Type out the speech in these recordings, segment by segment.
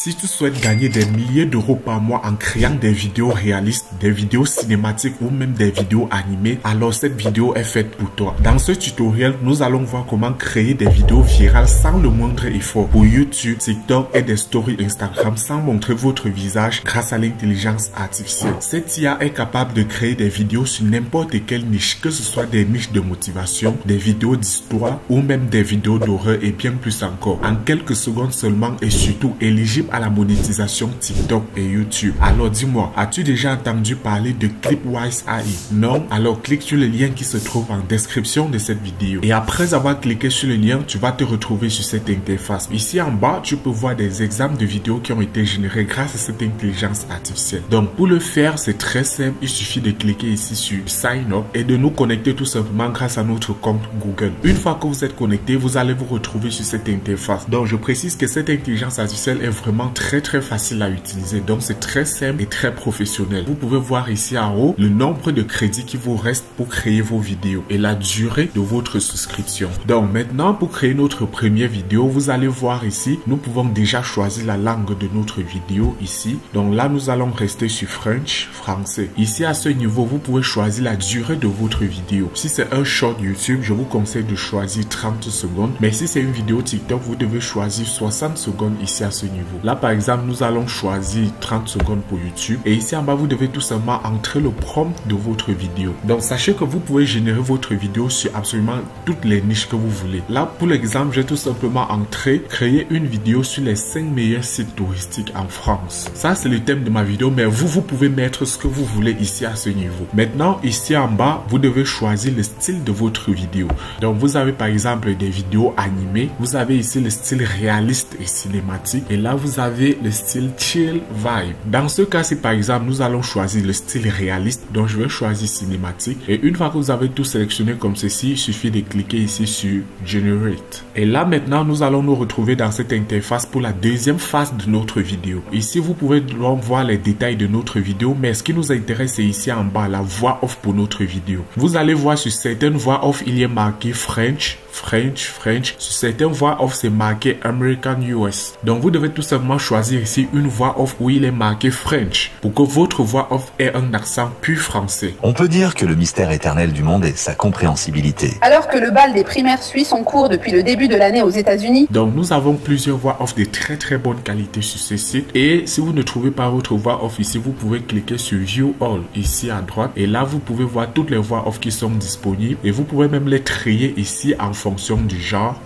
Si tu souhaites gagner des milliers d'euros par mois en créant des vidéos réalistes, des vidéos cinématiques ou même des vidéos animées, alors cette vidéo est faite pour toi. Dans ce tutoriel, nous allons voir comment créer des vidéos virales sans le moindre effort pour YouTube, TikTok et des stories Instagram sans montrer votre visage grâce à l'intelligence artificielle. Cette IA est capable de créer des vidéos sur n'importe quelle niche, que ce soit des niches de motivation, des vidéos d'histoire ou même des vidéos d'horreur et bien plus encore. En quelques secondes seulement et surtout éligible à la monétisation TikTok et YouTube. Alors dis-moi, as-tu déjà entendu parler de Clipwise AI? Non? Alors clique sur le lien qui se trouve en description de cette vidéo. Et après avoir cliqué sur le lien, tu vas te retrouver sur cette interface. Ici en bas, tu peux voir des exemples de vidéos qui ont été générées grâce à cette intelligence artificielle. Donc pour le faire, c'est très simple. Il suffit de cliquer ici sur Sign Up et de nous connecter tout simplement grâce à notre compte Google. Une fois que vous êtes connecté, vous allez vous retrouver sur cette interface. Donc je précise que cette intelligence artificielle est vraiment très facile à utiliser. Donc c'est très simple et très professionnel. Vous pouvez voir ici en haut le nombre de crédits qui vous reste pour créer vos vidéos et la durée de votre souscription. Donc maintenant, pour créer notre première vidéo, vous allez voir ici, nous pouvons déjà choisir la langue de notre vidéo ici. Donc là, nous allons rester sur French, français. Ici à ce niveau, vous pouvez choisir la durée de votre vidéo. Si c'est un short YouTube, je vous conseille de choisir 30 secondes. Mais si c'est une vidéo TikTok, vous devez choisir 60 secondes ici à ce niveau. Là, par exemple, nous allons choisir 30 secondes pour YouTube. Et ici en bas, vous devez tout simplement entrer le prompt de votre vidéo. Donc, sachez que vous pouvez générer votre vidéo sur absolument toutes les niches que vous voulez. Là, pour l'exemple, j'ai tout simplement entré, créer une vidéo sur les 5 meilleurs sites touristiques en France. Ça, c'est le thème de ma vidéo, mais vous pouvez mettre ce que vous voulez ici à ce niveau. Maintenant, ici en bas, vous devez choisir le style de votre vidéo. Donc, vous avez par exemple des vidéos animées. Vous avez ici le style réaliste et cinématique. Et là, vous avez le style chill vibe. Dans ce cas-ci, par exemple, nous allons choisir le style réaliste. Donc, je vais choisir cinématique. Et une fois que vous avez tout sélectionné comme ceci, il suffit de cliquer ici sur Generate. Et là, maintenant, nous allons nous retrouver dans cette interface pour la deuxième phase de notre vidéo. Ici, vous pouvez donc voir les détails de notre vidéo. Mais ce qui nous intéresse, c'est ici en bas, la voix off pour notre vidéo. Vous allez voir sur certaines voix off, il y a marqué French. Sur certaines voix off, c'est marqué American US. Donc, vous devez tout simplement choisir ici une voix off où il est marqué French pour que votre voix off ait un accent plus français. On peut dire que le mystère éternel du monde est sa compréhensibilité. Alors que le bal des primaires suit son cours depuis le début de l'année aux États-Unis. Donc, nous avons plusieurs voix off de très bonne qualité sur ce site. Et si vous ne trouvez pas votre voix off ici, vous pouvez cliquer sur View All ici à droite. Et là, vous pouvez voir toutes les voix off qui sont disponibles. Et vous pouvez même les trier ici en fonction du genre,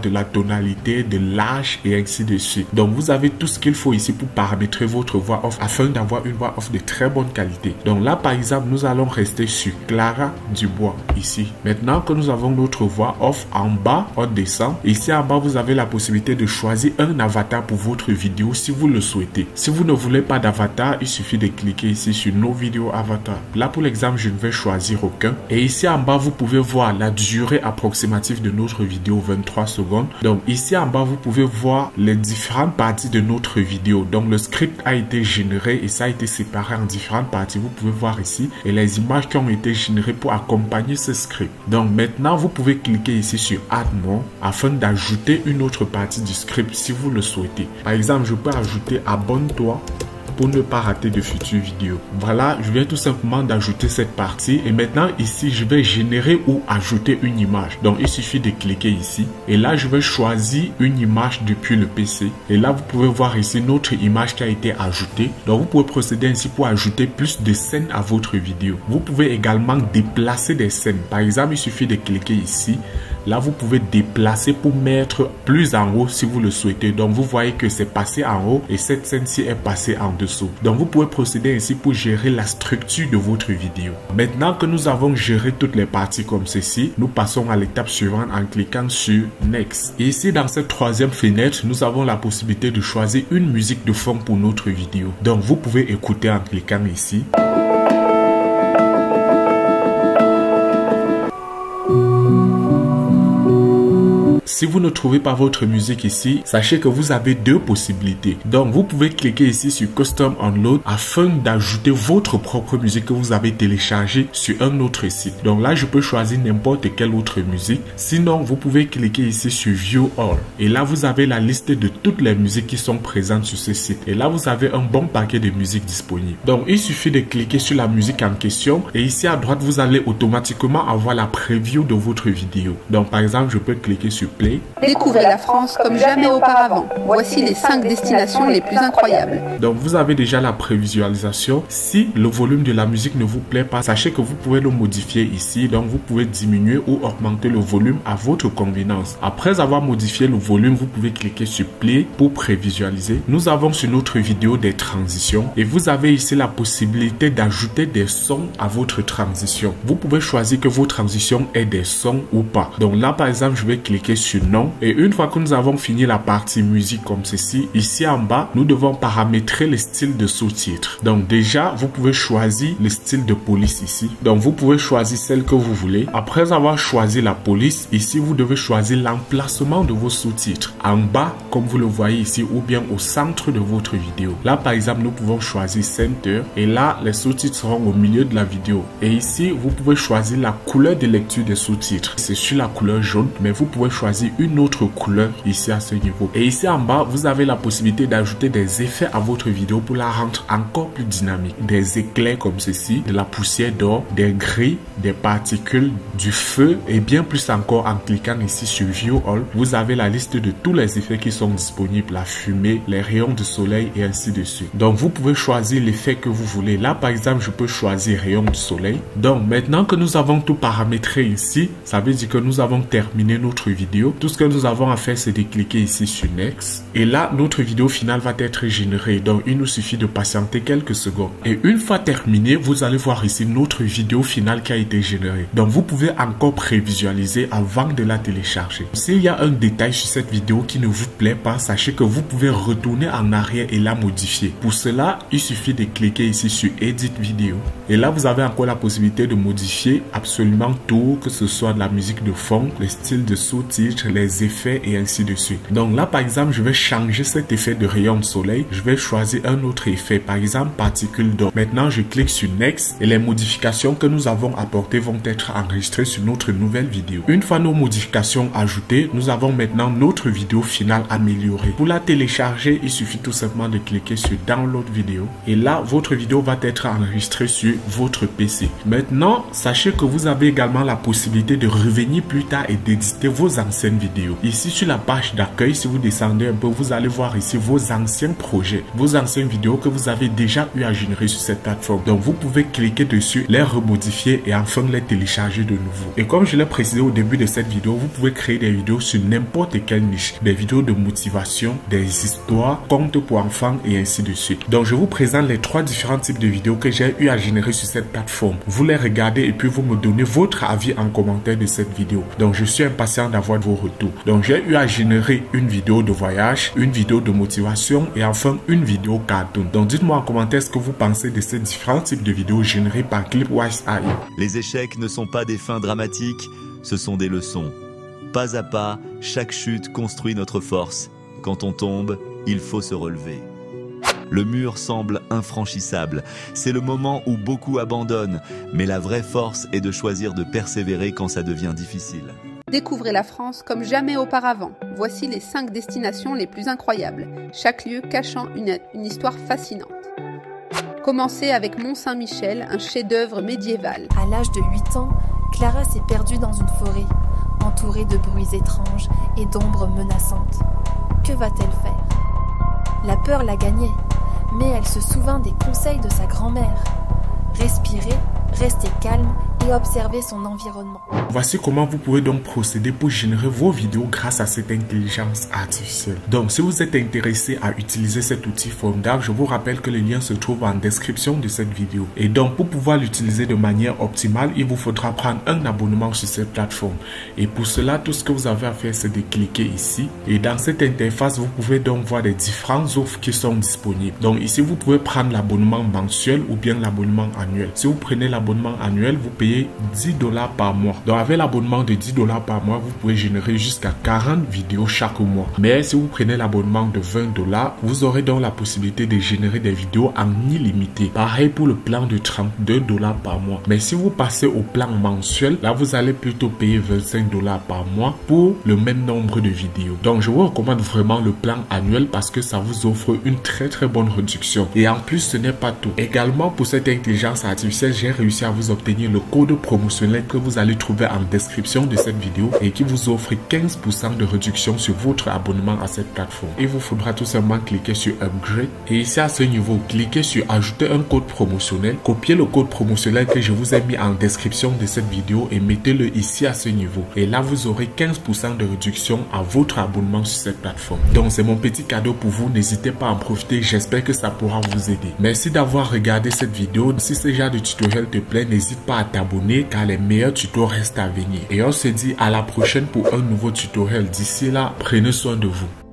de la tonalité, de l'âge et ainsi de suite. Donc vous avez tout ce qu'il faut ici pour paramétrer votre voix off afin d'avoir une voix off de très bonne qualité. Donc là par exemple, nous allons rester sur Clara Dubois ici. Maintenant que nous avons notre voix off, en bas on descend. Ici en bas vous avez la possibilité de choisir un avatar pour votre vidéo si vous le souhaitez. Si vous ne voulez pas d'avatar, il suffit de cliquer ici sur nos vidéos avatar. Là pour l'exemple, je ne vais choisir aucun. Et ici en bas vous pouvez voir la durée approximative de notre vidéo, 23 secondes. Donc ici en bas vous pouvez voir les différentes parties de notre vidéo. Donc le script a été généré et ça a été séparé en différentes parties. Vous pouvez voir ici et les images qui ont été générées pour accompagner ce script. Donc maintenant vous pouvez cliquer ici sur Add More afin d'ajouter une autre partie du script si vous le souhaitez. Par exemple, je peux ajouter abonne-toi pour ne pas rater de futures vidéos. Voilà, je viens tout simplement d'ajouter cette partie et maintenant ici je vais générer ou ajouter une image. Donc il suffit de cliquer ici et là je vais choisir une image depuis le PC et là vous pouvez voir ici notre image qui a été ajoutée. Donc vous pouvez procéder ainsi pour ajouter plus de scènes à votre vidéo. Vous pouvez également déplacer des scènes. Par exemple, il suffit de cliquer ici. Là, vous pouvez déplacer pour mettre plus en haut si vous le souhaitez. Donc, vous voyez que c'est passé en haut et cette scène-ci est passée en dessous. Donc, vous pouvez procéder ainsi pour gérer la structure de votre vidéo. Maintenant que nous avons géré toutes les parties comme ceci, nous passons à l'étape suivante en cliquant sur Next. Et ici, dans cette troisième fenêtre, nous avons la possibilité de choisir une musique de fond pour notre vidéo. Donc, vous pouvez écouter en cliquant ici. si vous ne trouvez pas votre musique ici, sachez que vous avez deux possibilités. Donc vous pouvez cliquer ici sur Custom Download afin d'ajouter votre propre musique que vous avez téléchargée sur un autre site. Donc là, je peux choisir n'importe quelle autre musique. Sinon, vous pouvez cliquer ici sur View All. Et là, vous avez la liste de toutes les musiques qui sont présentes sur ce site. Et là, vous avez un bon paquet de musique disponible. Donc, il suffit de cliquer sur la musique en question. Et ici à droite, vous allez automatiquement avoir la preview de votre vidéo. Donc, par exemple, je peux cliquer sur Play. Découvrez la France comme jamais auparavant. Voici les 5 destinations les plus incroyables. Donc, vous avez déjà la prévisualisation. Si le volume de la musique ne vous plaît pas, sachez que vous pouvez le modifier ici. Donc, vous pouvez diminuer ou augmenter le volume à votre convenance. Après avoir modifié le volume, vous pouvez cliquer sur Play pour prévisualiser. Nous avons sur notre vidéo des transitions et vous avez ici la possibilité d'ajouter des sons à votre transition. Vous pouvez choisir que vos transitions aient des sons ou pas. Donc là, par exemple, je vais cliquer sur non et une fois que nous avons fini la partie musique comme ceci, ici en bas, nous devons paramétrer le style de sous-titres. Donc déjà, vous pouvez choisir le style de police ici. Donc vous pouvez choisir celle que vous voulez. Après avoir choisi la police, ici vous devez choisir l'emplacement de vos sous-titres. En bas, comme vous le voyez ici, ou bien au centre de votre vidéo. Là, par exemple, nous pouvons choisir Center et là, les sous-titres seront au milieu de la vidéo. Et ici, vous pouvez choisir la couleur de lecture des sous-titres. C'est sur la couleur jaune, mais vous pouvez choisir une autre couleur ici à ce niveau. Et ici en bas, vous avez la possibilité d'ajouter des effets à votre vidéo pour la rendre encore plus dynamique. Des éclairs comme ceci, de la poussière d'or, des grilles, des particules, du feu et bien plus encore. En cliquant ici sur View All, vous avez la liste de tous les effets qui sont disponibles, la fumée, les rayons de soleil et ainsi de suite. Donc vous pouvez choisir l'effet que vous voulez. Là par exemple, je peux choisir rayon du soleil. Donc maintenant que nous avons tout paramétré ici, ça veut dire que nous avons terminé notre vidéo. Tout ce que nous avons à faire, c'est de cliquer ici sur Next. Et là, notre vidéo finale va être générée. Donc il nous suffit de patienter quelques secondes. Et une fois terminé, vous allez voir ici notre vidéo finale qui a été générée. Donc vous pouvez encore prévisualiser avant de la télécharger. S'il y a un détail sur cette vidéo qui ne vous plaît pas, sachez que vous pouvez retourner en arrière et la modifier. Pour cela, il suffit de cliquer ici sur Edit Vidéo. Et là, vous avez encore la possibilité de modifier absolument tout, que ce soit de la musique de fond, les styles de sous-titres, les effets et ainsi de suite. Donc là, par exemple, je vais changer cet effet de rayon de soleil. Je vais choisir un autre effet, par exemple, particule d'or. Maintenant, je clique sur Next et les modifications que nous avons apportées vont être enregistrées sur notre nouvelle vidéo. Une fois nos modifications ajoutées, nous avons maintenant notre vidéo finale améliorée. Pour la télécharger, il suffit tout simplement de cliquer sur Download vidéo et là, votre vidéo va être enregistrée sur votre PC. Maintenant, sachez que vous avez également la possibilité de revenir plus tard et d'éditer vos anciennes vidéos. Ici, sur la page d'accueil, si vous descendez un peu, vous allez voir ici vos anciens projets, vos anciennes vidéos que vous avez déjà eu à générer sur cette plateforme. Donc, vous pouvez cliquer dessus, les remodifier et enfin les télécharger de nouveau. Et comme je l'ai précisé au début de cette vidéo, vous pouvez créer des vidéos sur n'importe quelle niche. Des vidéos de motivation, des histoires, contes pour enfants et ainsi de suite. Donc, je vous présente les 3 différents types de vidéos que j'ai eu à générer sur cette plateforme. Vous les regardez et puis vous me donnez votre avis en commentaire de cette vidéo. Donc, je suis impatient d'avoir vos retours. Donc, j'ai eu à générer une vidéo de voyage, une vidéo de motivation et enfin une vidéo cartoon. Donc, dites-moi en commentaire ce que vous pensez de ces différents types de vidéos générées par Clipwise AI. Les échecs ne sont pas des fins dramatiques, ce sont des leçons. Pas à pas, chaque chute construit notre force. Quand on tombe, il faut se relever. Le mur semble infranchissable. C'est le moment où beaucoup abandonnent. Mais la vraie force est de choisir de persévérer quand ça devient difficile. Découvrez la France comme jamais auparavant. Voici les 5 destinations les plus incroyables, chaque lieu cachant une histoire fascinante. Commencez avec Mont-Saint-Michel, un chef-d'œuvre médiéval. À l'âge de 8 ans, Clara s'est perdue dans une forêt, entourée de bruits étranges et d'ombres menaçantes. Que va-t-elle faire? La peur l'a gagnée, mais elle se souvint des conseils de sa grand-mère. Respirer, rester calme et observer son environnement. Voici comment vous pouvez donc procéder pour générer vos vidéos grâce à cette intelligence artificielle. Donc, si vous êtes intéressé à utiliser cet outil formidable, je vous rappelle que le lien se trouve en description de cette vidéo. Et donc, pour pouvoir l'utiliser de manière optimale, il vous faudra prendre un abonnement sur cette plateforme. Et pour cela, tout ce que vous avez à faire, c'est de cliquer ici. Et dans cette interface, vous pouvez donc voir les différentes offres qui sont disponibles. Donc, ici, vous pouvez prendre l'abonnement mensuel ou bien l'abonnement annuel. Si vous prenez l'abonnement annuel, vous payez payer 10 $ par mois. Donc avec l'abonnement de 10 $ par mois, vous pouvez générer jusqu'à 40 vidéos chaque mois. Mais si vous prenez l'abonnement de 20 $, vous aurez donc la possibilité de générer des vidéos en illimité. Pareil pour le plan de 32 $ par mois. Mais si vous passez au plan mensuel, là vous allez plutôt payer 25 $ par mois pour le même nombre de vidéos. Donc je vous recommande vraiment le plan annuel parce que ça vous offre une très bonne réduction. Et en plus, ce n'est pas tout. Également, pour cette intelligence artificielle, j'ai réussi à vous obtenir le code promotionnel que vous allez trouver en description de cette vidéo et qui vous offre 15% de réduction sur votre abonnement à cette plateforme. Il vous faudra tout simplement cliquer sur Upgrade et ici à ce niveau, cliquez sur Ajouter un code promotionnel. Copiez le code promotionnel que je vous ai mis en description de cette vidéo et mettez-le ici à ce niveau. Et là, vous aurez 15% de réduction à votre abonnement sur cette plateforme. Donc, c'est mon petit cadeau pour vous. N'hésitez pas à en profiter. J'espère que ça pourra vous aider. Merci d'avoir regardé cette vidéo. Si ce genre de tutoriel te plaît, n'hésite pas à t'abonner car les meilleurs tutos restent à venir. Et on se dit à la prochaine pour un nouveau tutoriel. D'ici là, prenez soin de vous.